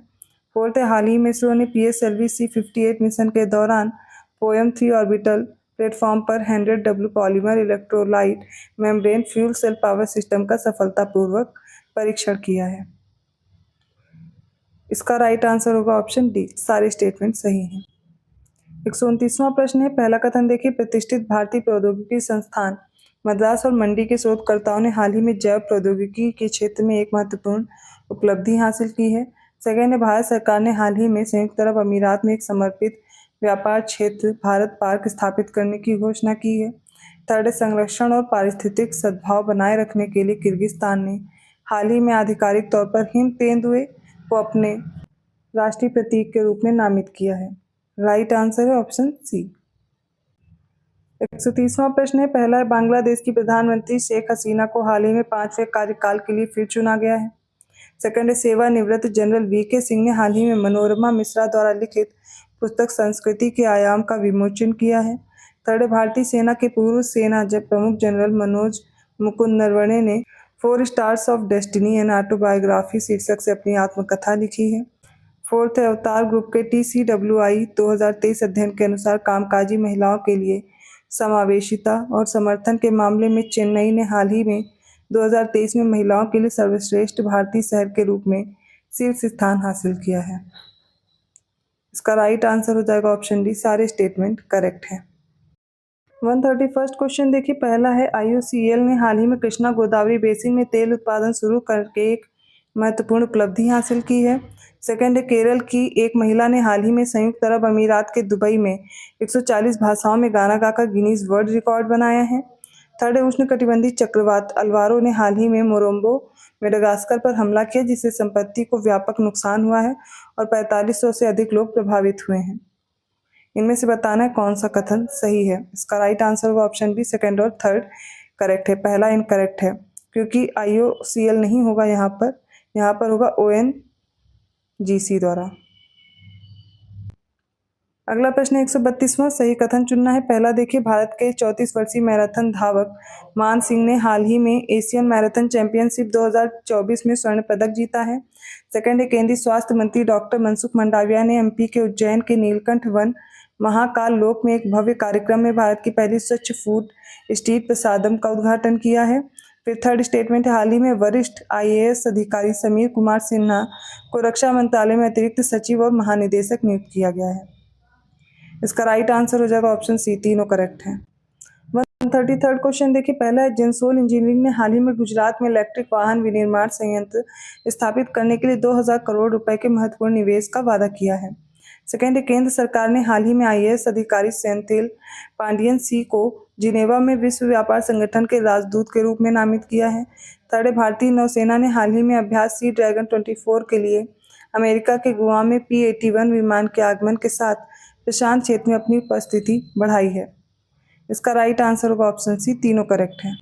फोर्थ है हाल ही में इसरो ने पीएसएलवी C58 मिशन के दौरान पोयम 3 ऑर्बिटल प्लेटफॉर्म पर 100W polymer electrolyte membrane fuel cell power system का सफलतापूर्वक परीक्षण किया है। इसका राइट आंसर होगा ऑप्शन डी, सारे स्टेटमेंट सही हैं। 129वां प्रश्न है, पहला कथन देखिए, प्रतिष्ठित भारतीय प्रौद्योगिकी संस्थान मद्रास और मंडी के शोधकर्ताओं ने हाल ही में जैव प्रौद्योगिकी के क्षेत्र में एक महत्वपूर्ण उपलब्धि हासिल की है। सेकेंड है भारत सरकार ने हाल ही में संयुक्त अरब अमीरात में एक समर्पित व्यापार क्षेत्र भारत पार्क स्थापित करने की घोषणा की है। थर्ड है संरक्षण और पारिस्थितिक सद्भाव बनाए रखने के लिए किर्गिस्तान ने हाल ही में आधिकारिक तौर पर हिम तेंदुए को अपने राष्ट्रीय प्रतीक के रूप में नामित किया है। राइट आंसर है ऑप्शन सी। 130वां प्रश्न है, पहला है बांग्लादेश की प्रधानमंत्री शेख हसीना को हाल ही में 5वें कार्यकाल के लिए फिर चुना गया है। सेकंड है सेवानिवृत्त जनरल वीके सिंह ने हाल ही में मनोरमा मिश्रा द्वारा लिखित पुस्तक संस्कृति के आयाम का विमोचन किया है। थर्ड है भारतीय सेना के पूर्व सेना प्रमुख जनरल मनोज मुकुंद नरवणे ने 4 stars of destiny and autobiography शीर्षक से अपनी आत्मकथा लिखी है। फोर्थ है अवतार ग्रुप के TCWI 2023 अध्ययन के अनुसार कामकाजी महिलाओं के लिए समावेशिता और समर्थन के मामले में चेन्नई ने हाल ही में 2023 में महिलाओं के लिए सर्वश्रेष्ठ भारतीय शहर के रूप में शीर्ष स्थान हासिल किया है। इसका राइट आंसर हो जाएगा ऑप्शन डी, सारे स्टेटमेंट करेक्ट है। 131st क्वेश्चन देखिए, पहला है IOCL ने हाल ही में कृष्णा गोदावरी बेसिन में तेल उत्पादन शुरू करके एक महत्वपूर्ण उपलब्धि हासिल की है। सेकंड है केरल की एक महिला ने हाल ही में संयुक्त अरब अमीरात के दुबई में 140 भाषाओं में गाना गाकर गिनीज वर्ल्ड रिकॉर्ड बनाया है। थर्ड है उष्णकटिबंधीय चक्रवात अल्वारो ने हाल ही में मोरम्बो मेडागास्कर पर हमला किया, जिससे संपत्ति को व्यापक नुकसान हुआ है और 4500 से अधिक लोग प्रभावित हुए हैं। इनमें से बताना है कौन सा कथन सही है। इसका राइट आंसर होगा ऑप्शन बी, सेकंड और थर्ड करेक्ट है। पहला इनकरेक्ट है, क्योंकि IOCL नहीं होगा यहाँ पर होगा ONGC द्वारा। अगला प्रश्न 132वां, सही कथन चुनना है। पहला देखिए, भारत के 34 वर्षीय मैराथन धावक मान सिंह ने हाल ही में एशियन मैराथन चैंपियनशिप 2024 में स्वर्ण पदक जीता है। सेकंड है केंद्रीय स्वास्थ्य मंत्री डॉक्टर मनसुख मंडाविया ने MP के उज्जैन के नीलकंठ वन महाकाल लोक में एक भव्य कार्यक्रम में भारत की पहली स्वच्छ फूड स्ट्रीट प्रसादम का उद्घाटन किया है। फिर थर्ड स्टेटमेंट, हाल ही में वरिष्ठ IAS अधिकारी समीर कुमार सिन्हा को रक्षा मंत्रालय में अतिरिक्त सचिव और महानिदेशक नियुक्त किया गया है। इसका राइट आंसर हो जाएगा ऑप्शन सी, तीनों करेक्ट हैं। 133rd क्वेश्चन देखिए, पहला है जेंसोल इंजीनियरिंग ने हाल ही में गुजरात में इलेक्ट्रिक वाहन विनिर्माण संयंत्र स्थापित करने के लिए 2000 करोड़ रुपए के महत्वपूर्ण निवेश का वादा किया है। सेकेंड है केंद्र सरकार ने हाल ही में IAS अधिकारी सेंथिल पांडियन सी को जिनेवा में विश्व व्यापार संगठन के राजदूत के रूप में नामित किया है। थर्ड है भारतीय नौसेना ने हाल ही में अभ्यास सी ड्रैगन 24 के लिए अमेरिका के गुआम में P-81 विमान के आगमन के साथ प्रशांत क्षेत्र में अपनी उपस्थिति बढ़ाई है। इसका राइट आंसर होगा ऑप्शन सी, तीनों करेक्ट है।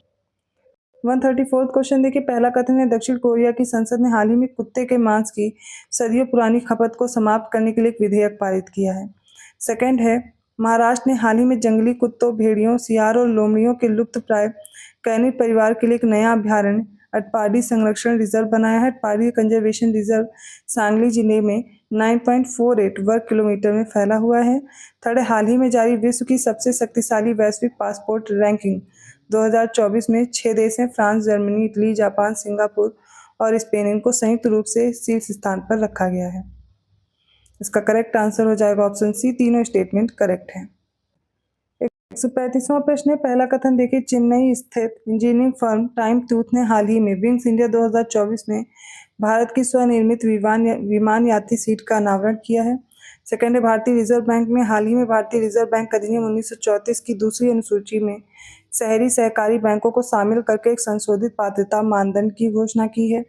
134 क्वेश्चन देखिए, पहला कथन है दक्षिण कोरिया की संसद ने हाल ही में कुत्ते के मांस की सदियों पुरानी खपत को समाप्त करने के लिए एक विधेयक पारित किया है। सेकंड है महाराष्ट्र ने हाल ही में जंगली कुत्तों, भेड़ियों, सियार और लोमड़ियों के लुप्त प्राय कैनिड परिवार के लिए एक नया अभयारण्य अटपाडी संरक्षण रिजर्व बनाया है। अटपाडी कंजर्वेशन रिजर्व सांगली जिले में 9.48 वर्ग किलोमीटर में फैला हुआ है। थर्ड, हाल ही में जारी विश्व की सबसे शक्तिशाली वैश्विक पासपोर्ट रैंकिंग 2024 में 6 देश हैं, France, Germany, Italy, Japan, Singapore और स्पेन। इनको संयुक्त रूप से शीर्ष स्थान पर रखा गया है। इसका करेक्ट आंसर हो जाएगा ऑप्शन सी, तीनों स्टेटमेंट करेक्ट है। 135वां प्रश्न है, पहला कथन देखिए, चेन्नई स्थित इंजीनियरिंग फर्म टाइम टूथ ने हाल ही में विंग्स इंडिया 2024 में भारत की स्वनिर्मित विमान यात्री सीट का अनावरण किया है। सेकंड है भारतीय रिजर्व बैंक ने हाल ही में भारतीय रिजर्व बैंक अधिनियम 1934 की दूसरी अनुसूची में शहरी सहकारी बैंकों को शामिल करके एक संशोधित पात्रता मानदंड की घोषणा की है।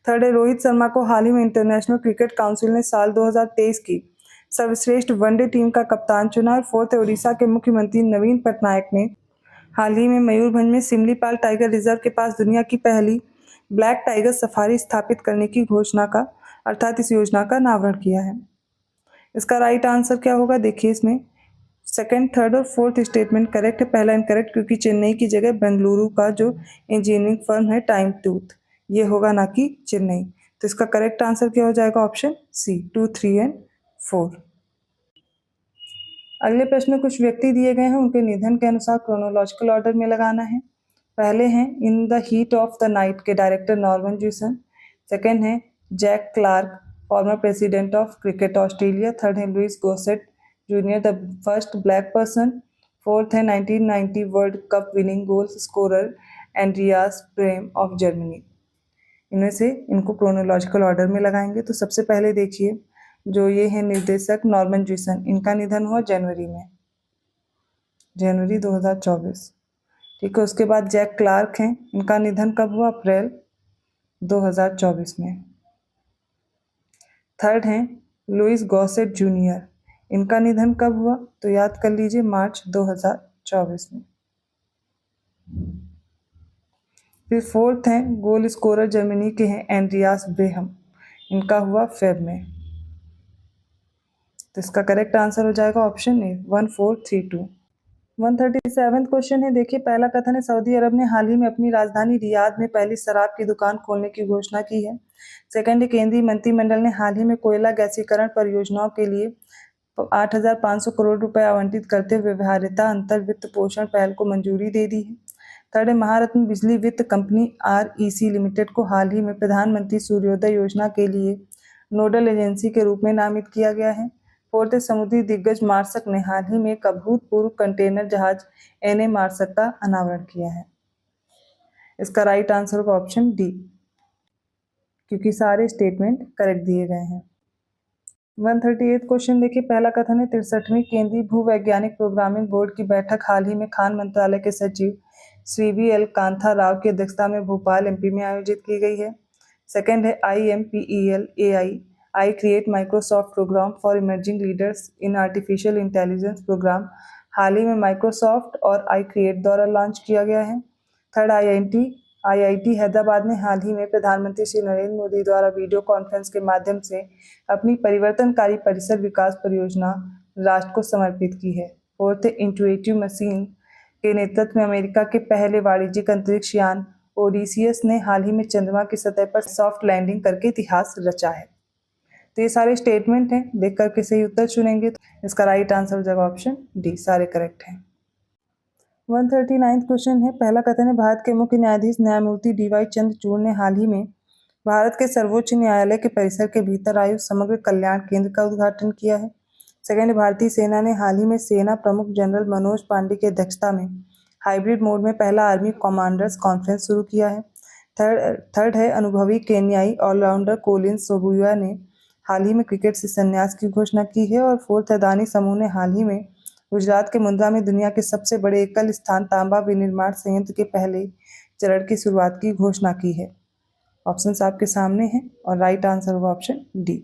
थर्ड है रोहित शर्मा को हाल ही में इंटरनेशनल क्रिकेट काउंसिल ने साल 2023 की सर्वश्रेष्ठ वनडे टीम का कप्तान चुना। और फोर्थ है उड़ीसा के मुख्यमंत्री नवीन पटनायक ने हाल ही में मयूरभंज में सिमलीपाल टाइगर रिजर्व के पास दुनिया की पहली ब्लैक टाइगर सफारी स्थापित करने की घोषणा का अर्थात इस योजना का अनावरण किया है। इसका राइट आंसर क्या होगा, देखिए इसमें सेकंड, थर्ड और फोर्थ स्टेटमेंट करेक्ट है। पहला इनकरेक्ट, क्योंकि चेन्नई की जगह बेंगलुरु का जो इंजीनियरिंग फर्म है टाइम टूथ, ये होगा ना कि चेन्नई। तो इसका करेक्ट आंसर क्या हो जाएगा, ऑप्शन सी, 2, 3 एंड 4। अगले प्रश्न में कुछ व्यक्ति दिए गए हैं, उनके निधन के अनुसार क्रोनोलॉजिकल ऑर्डर में लगाना है। पहले हैं in the heat of the night के डायरेक्टर नॉर्मन ज्यूसन। सेकंड है Jack Clark, former president of cricket Australia. Third है Louis Gossett junior, the first black person. Fourth है 1990 world cup winning goal scorer Andreas Brehme of Germany. इनमें से इनको chronological order में लगाएंगे। तो सबसे पहले देखिए, जो ये है निर्देशक नॉर्मन ज्यूसन, इनका निधन हुआ जनवरी 2024। ठीक है, उसके बाद जैक क्लार्क हैं, इनका निधन कब हुआ, अप्रैल 2024 में। थर्ड हैं लुइस गॉसेट जूनियर, इनका निधन कब हुआ, तो याद कर लीजिए मार्च 2024 में। फिर फोर्थ हैं गोल स्कोरर जर्मनी के हैं एंड्रियास ब्रेहम, इनका हुआ फेब में। तो इसका करेक्ट आंसर हो जाएगा ऑप्शन ए, 1432। 137 क्वेश्चन है, देखिए पहला कथन है सऊदी अरब ने हाल ही में अपनी राजधानी रियाद में पहली शराब की दुकान खोलने की घोषणा की है। सेकंड है केंद्रीय मंत्रिमंडल ने हाल ही में कोयला गैसीकरण परियोजनाओं के लिए 8,500 करोड़ रुपए आवंटित करते हुए व्यवहार्यता अंतर वित्त पोषण पहल को मंजूरी दे दी है। थर्ड है महारत्न बिजली वित्त कंपनी REC लिमिटेड को हाल ही में प्रधानमंत्री सूर्योदय योजना के लिए नोडल एजेंसी के रूप में नामित किया गया है। फोर्थ, समुद्री दिग्गज मार्सक ने हाल ही में एक अभूतपूर्व कंटेनर जहाज NA मार्सक का अनावरण किया है। इसका राइट आंसर होगा ऑप्शन डी, क्योंकि सारे स्टेटमेंट करेक्ट दिए गए हैं। 138 क्वेश्चन देखिए, पहला कथन है 63वीं केंद्रीय भूवैज्ञानिक प्रोग्रामिंग बोर्ड की बैठक हाल ही में खान मंत्रालय के सचिव श्री VL कांथा राव की अध्यक्षता में भोपाल MP में आयोजित की गई है। सेकंड है IMPEL AI I create Microsoft program for emerging leaders in artificial intelligence program हाल ही में माइक्रोसॉफ्ट और आई क्रिएट द्वारा लॉन्च किया गया है। थर्ड, IIT हैदराबाद ने हाल ही में प्रधानमंत्री श्री नरेंद्र मोदी द्वारा वीडियो कॉन्फ्रेंस के माध्यम से अपनी परिवर्तनकारी परिसर विकास परियोजना राष्ट्र को समर्पित की है। फोर्थ, इंट्यूटिव मशीन के नेतृत्व में अमेरिका के पहले वाणिज्यिक अंतरिक्ष यान ओडिसियस ने हाल ही में चंद्रमा की सतह पर सॉफ्ट लैंडिंग करके इतिहास रचा है। तो ये सारे स्टेटमेंट हैं, देख करके सही उत्तर चुनेंगे। तो इसका राइट आंसर हो जाएगा ऑप्शन डी, सारे करेक्ट हैं। 139 क्वेश्चन है, पहला कथन है भारत के मुख्य न्यायाधीश न्यायमूर्ति DY चंद्रचूड़ ने हाल ही में भारत के सर्वोच्च न्यायालय के परिसर के भीतर आयु समग्र कल्याण केंद्र का उद्घाटन किया है। सेकंड, भारतीय सेना ने हाल ही में सेना प्रमुख जनरल मनोज पांडे की अध्यक्षता में हाइब्रिड मोड में पहला आर्मी कमांडर्स कॉन्फ्रेंस शुरू किया है। थर्ड है अनुभवी केन्याई ऑलराउंडर कोलिन सोबुया ने हाल ही में क्रिकेट से संन्यास की घोषणा की है। और फोर्थ, अदानी समूह ने हाल ही में गुजरात के मुंद्रा में दुनिया के सबसे बड़े एकल स्थान तांबा विनिर्माण संयंत्र के पहले चरण की शुरुआत की घोषणा की है। ऑप्शंस आपके सामने हैं और राइट आंसर होगा ऑप्शन डी।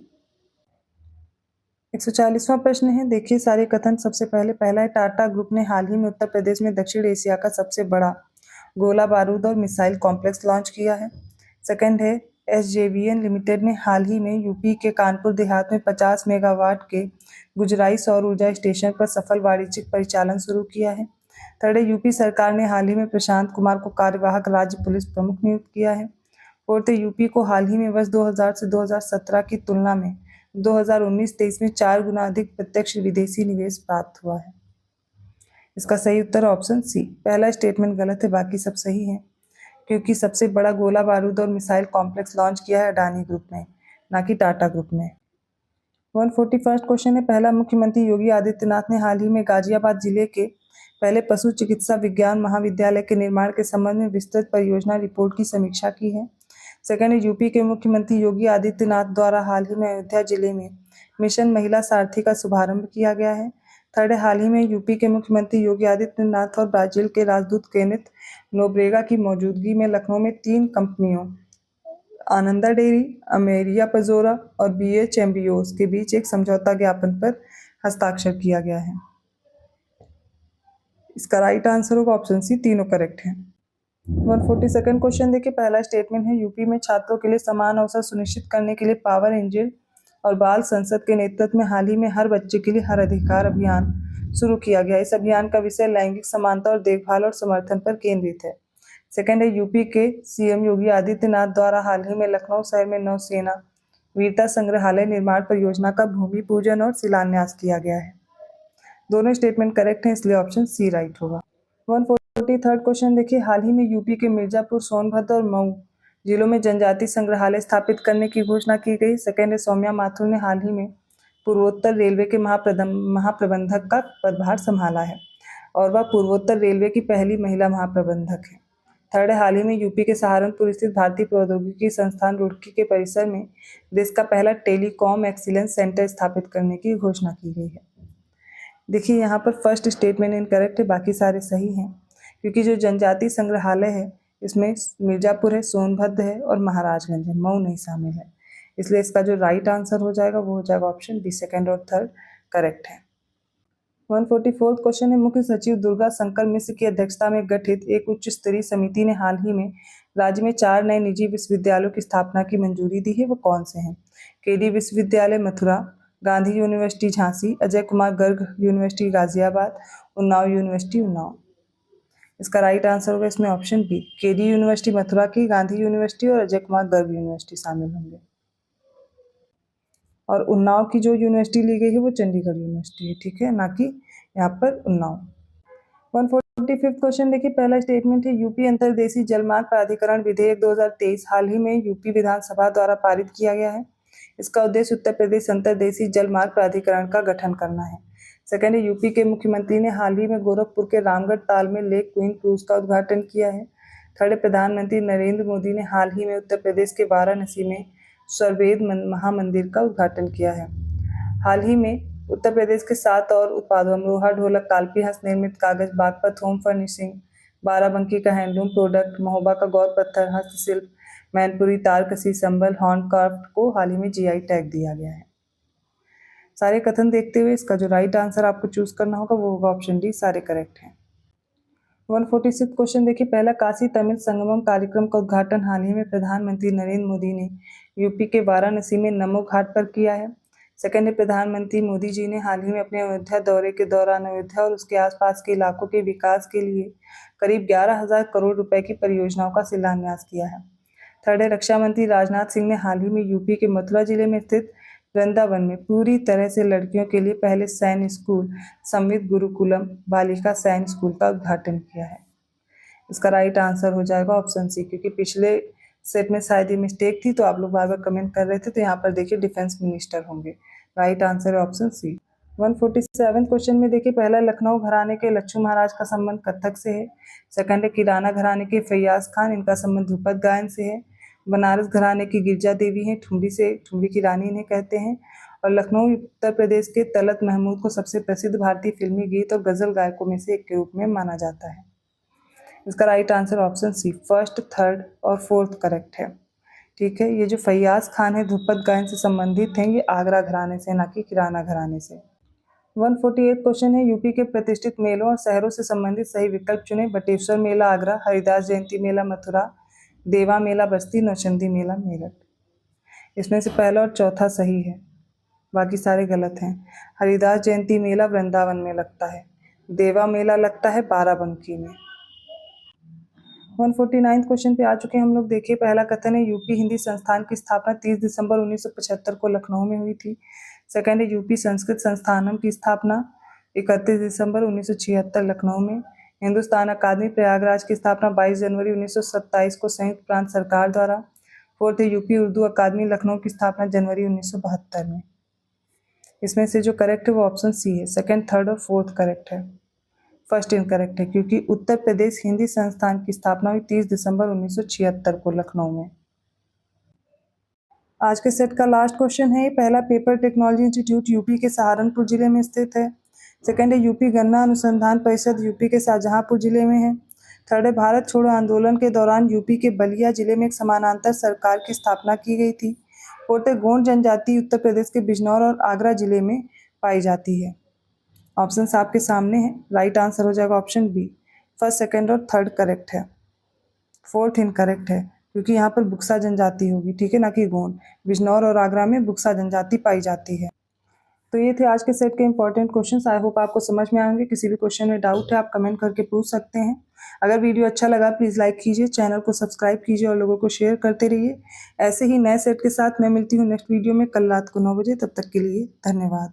140वां प्रश्न है, देखिए सारे कथन। सबसे पहला है, टाटा ग्रुप ने हाल ही में उत्तर प्रदेश में दक्षिण एशिया का सबसे बड़ा गोला बारूद और मिसाइल कॉम्प्लेक्स लॉन्च किया है। सेकंड है, एसजेवीएन लिमिटेड ने हाल ही में यूपी के कानपुर देहात में 50 मेगावाट के गुजराई सौर ऊर्जा स्टेशन पर सफल वाणिज्यिक परिचालन शुरू किया है। थर्ड है, यूपी सरकार ने हाल ही में प्रशांत कुमार को कार्यवाहक राज्य पुलिस प्रमुख नियुक्त किया है। फोर्थ है, यूपी को हाल ही में वर्ष 2000 से 2017 की तुलना में 2019-23 में 4 गुना अधिक प्रत्यक्ष विदेशी निवेश प्राप्त हुआ है। इसका सही उत्तर ऑप्शन सी। पहला स्टेटमेंट गलत है, बाकी सब सही है, क्योंकि सबसे बड़ा गोला बारूद और मिसाइल कॉम्प्लेक्स लॉन्च किया है अडानी ग्रुप ने, ना कि टाटा ग्रुप ने। 141 क्वेश्चन है, पहला, मुख्यमंत्री योगी आदित्यनाथ ने हाल ही में गाजियाबाद जिले के पहले पशु चिकित्सा विज्ञान महाविद्यालय के निर्माण के संबंध में विस्तृत परियोजना रिपोर्ट की समीक्षा की है। सेकंड है, यूपी के मुख्यमंत्री योगी आदित्यनाथ द्वारा हाल ही में अयोध्या जिले में मिशन महिला सारथी का शुभारंभ किया गया है। थर्ड है, हाल ही में यूपी के मुख्यमंत्री योगी आदित्यनाथ और ब्राजील के राजदूत केनेथ नोब्रेगा की मौजूदगी में लखनऊ में 3 कंपनियों आनंदा डेयरी, अमेरिया पजोरा और BH एम्ब्रियोस के बीच एक समझौता ज्ञापन पर हस्ताक्षर किया गया है। इसका राइट आंसर होगा ऑप्शन सी, तीनों करेक्ट है। 142 क्वेश्चन देखिए, पहला स्टेटमेंट है, यूपी में छात्रों के लिए समान अवसर सुनिश्चित करने के लिए पावर एंजल और बाल संसद के नेतृत्व में हाल ही में हर बच्चे के लिए हर अधिकार अभियान शुरू किया गया। इस अभियान का विषय लैंगिक समानता और देखभाल और समर्थन पर केंद्रित है। सेकंड है, यूपी के सीएम योगी आदित्यनाथ द्वारा हाल ही में लखनऊ शहर में नौसेना वीरता संग्रहालय निर्माण परियोजना का भूमि पूजन और शिलान्यास किया गया है। दोनों स्टेटमेंट करेक्ट हैं, इसलिए ऑप्शन सी राइट होगा। 143 क्वेश्चन देखिए, हाल ही में यूपी के मिर्जापुर, सोनभद्र और मऊ जिलों में जनजाति संग्रहालय स्थापित करने की घोषणा की गई। सेकंड है, सौम्या माथुर ने हाल ही में पूर्वोत्तर रेलवे के महाप्रबंधक का पदभार संभाला है और वह पूर्वोत्तर रेलवे की पहली महिला महाप्रबंधक है। थर्ड है, हाल ही में यूपी के सहारनपुर स्थित भारतीय प्रौद्योगिकी संस्थान रुड़की के परिसर में देश का पहला टेलीकॉम एक्सीलेंस सेंटर स्थापित करने की घोषणा की गई है। देखिए यहाँ पर फर्स्ट स्टेटमेंट इनकरेक्ट है, बाकी सारे सही हैं, क्योंकि जो जनजाति संग्रहालय है इसमें मिर्जापुर है, सोनभद्र है और महाराजगंज है, मऊ नहीं शामिल है। इसलिए इसका जो राइट आंसर हो जाएगा वो हो जाएगा ऑप्शन बी, सेकंड और थर्ड करेक्ट है। 144 क्वेश्चन है, मुख्य सचिव दुर्गा शंकर मिश्र की अध्यक्षता में गठित एक उच्च स्तरीय समिति ने हाल ही में राज्य में 4 नए निजी विश्वविद्यालयों की स्थापना की मंजूरी दी है, वो कौन से हैं? केडी विश्वविद्यालय Mathura, Gandhi university Jhansi, Ajay Kumar Garg university Ghaziabad, Unnao university Unnao. इसका राइट आंसर होगा इसमें option B, KD university Mathura की, गांधी यूनिवर्सिटी और अजय कुमार गर्ग यूनिवर्सिटी शामिल होंगे। और उन्नाव की जो यूनिवर्सिटी ली गई है वो चंडीगढ़ यूनिवर्सिटी है, ठीक है, ना कि यहाँ पर उन्नाव। 145 क्वेश्चन देखिए, पहला स्टेटमेंट है, यूपी अंतर्देशीय जलमार्ग प्राधिकरण विधेयक 2023 हाल ही में यूपी विधानसभा द्वारा पारित किया गया है। इसका उद्देश्य उत्तर प्रदेश अंतर्देशीय जलमार्ग प्राधिकरण का गठन करना है। सेकंड है, यूपी के मुख्यमंत्री ने हाल ही में गोरखपुर के रामगढ़ ताल में लेक क्वीन क्रूज का उद्घाटन किया है। थर्ड है, प्रधानमंत्री नरेंद्र मोदी ने हाल ही में उत्तर प्रदेश के वाराणसी में स्वरवेद महामंदिर का उद्घाटन किया है। हाल ही में उत्तर प्रदेश के 7 और उत्पादों अमरोहा ढोलक, कालपी हस्त निर्मित कागज, बागपत होम फर्निशिंग, बाराबंकी का हैंडलूम प्रोडक्ट, महोबा का गौर पत्थर हस्तशिल्प, मैनपुरी तारकसी संबल हॉर्नक्राफ्ट को हाल ही में GI टैग दिया गया है। सारे कथन देखते हुए इसका जो राइट आंसर आपको चूज करना होगा वो होगा ऑप्शन डी, सारे करेक्ट हैं। 146 क्वेश्चन देखिए, पहला काशी तमिल संगमम कार्यक्रम का उद्घाटन हाल ही में प्रधानमंत्री नरेंद्र मोदी ने यूपी के वाराणसी में नमो घाट पर किया है। सेकंड है, प्रधानमंत्री मोदी जी ने हाल ही में अपने अयोध्या दौरे के दौरान अयोध्या और उसके आसपास के इलाकों के विकास के लिए करीब 11,000 करोड़ रुपए की परियोजनाओं का शिलान्यास किया है। थर्ड है, रक्षा मंत्री राजनाथ सिंह ने हाल ही में यूपी के मथुरा जिले में स्थित वृंदावन में पूरी तरह से लड़कियों के लिए पहले सैन्य स्कूल संवित गुरुकुलम बालिका सैन्य स्कूल का उद्घाटन किया है। इसका राइट आंसर हो जाएगा ऑप्शन सी, क्योंकि पिछले सेट में शायद ये मिस्टेक थी तो आप लोग बार बार कमेंट कर रहे थे, तो यहाँ पर देखिए डिफेंस मिनिस्टर होंगे। राइट आंसर है ऑप्शन सी। 147 क्वेश्चन में देखिए, पहला लखनऊ घराने के लच्छू महाराज का संबंध कथक से है। सेकंड है, किराना घराने के फैयाज खान, इनका संबंध ध्रुपद गायन से है। बनारस घराने की गिरजा देवी हैं, ठुमरी की रानी इन्हें कहते हैं। और लखनऊ उत्तर प्रदेश के तलत महमूद को सबसे प्रसिद्ध भारतीय फिल्मी गीत और गजल गायकों में से एक के रूप में माना जाता है। इसका right answer option C, first, third और फोर्थ करेक्ट है। ठीक है, ये जो फैयाज खान है ध्रुपद गायन से संबंधित हैं, ये आगरा घराने से, ना कि किराना घराने से। 148 क्वेश्चन है, यूपी के प्रतिष्ठित मेलों और शहरों से संबंधित सही विकल्प चुने। बटेश्वर मेला आगरा, हरिदास जयंती मेला मथुरा, देवा मेला बस्ती, नौचंदी मेला मेरठ। इसमें से पहला और चौथा सही है, बाकी सारे गलत हैं। हरिदास जयंती मेला वृंदावन में लगता है, देवा मेला लगता है बाराबंकी में। 149 क्वेश्चन पे आ चुके हैं हम लोग। देखिए, पहला कथन है यूपी हिंदी संस्थान की स्थापना 30 दिसंबर 1975 को लखनऊ में हुई थी। सेकंड है यूपी संस्कृत संस्थानम की स्थापना 31 दिसंबर 1976 लखनऊ में। हिंदुस्तान अकादमी प्रयागराज की स्थापना 22 जनवरी 1927 को संयुक्त प्रांत सरकार द्वारा। फोर्थ है यूपी उर्दू अकादमी लखनऊ की स्थापना जनवरी 1972 में। इसमें से जो करेक्ट है वो ऑप्शन सी है, सेकंड, थर्ड और फोर्थ करेक्ट है। फर्स्ट इनकरेक्ट है, क्योंकि उत्तर प्रदेश हिंदी संस्थान की स्थापना हुई 30 दिसंबर 1976 को लखनऊ में। आज के सेट का लास्ट क्वेश्चन है, पहला पेपर टेक्नोलॉजी इंस्टीट्यूट यूपी के सहारनपुर जिले में स्थित है। सेकंड है यूपी गन्ना अनुसंधान परिषद यूपी के शाहजहांपुर जिले में है। थर्ड है भारत छोड़ो आंदोलन के दौरान यूपी के बलिया जिले में एक समानांतर सरकार की स्थापना की गई थी। फोर्थ है गोंड जनजाति उत्तर प्रदेश के बिजनौर और आगरा जिले में पाई जाती है। ऑप्शंस आपके सामने हैं, राइट आंसर हो जाएगा ऑप्शन बी, फर्स्ट, सेकंड और थर्ड करेक्ट है। फोर्थ इनकरेक्ट है, क्योंकि यहाँ पर बुक्सा जनजाति होगी, ठीक है, ना कि गोंड। बिजनौर और आगरा में बुक्सा जनजाति पाई जाती है। तो ये थे आज के सेट के इंपॉर्टेंट क्वेश्चंस। आई होप आपको समझ में आएंगे। किसी भी क्वेश्चन में डाउट है आप कमेंट करके पूछ सकते हैं। अगर वीडियो अच्छा लगा प्लीज़ लाइक कीजिए, चैनल को सब्सक्राइब कीजिए और लोगों को शेयर करते रहिए। ऐसे ही नए सेट के साथ मैं मिलती हूँ नेक्स्ट वीडियो में कल रात को 9 बजे। तब तक के लिए धन्यवाद।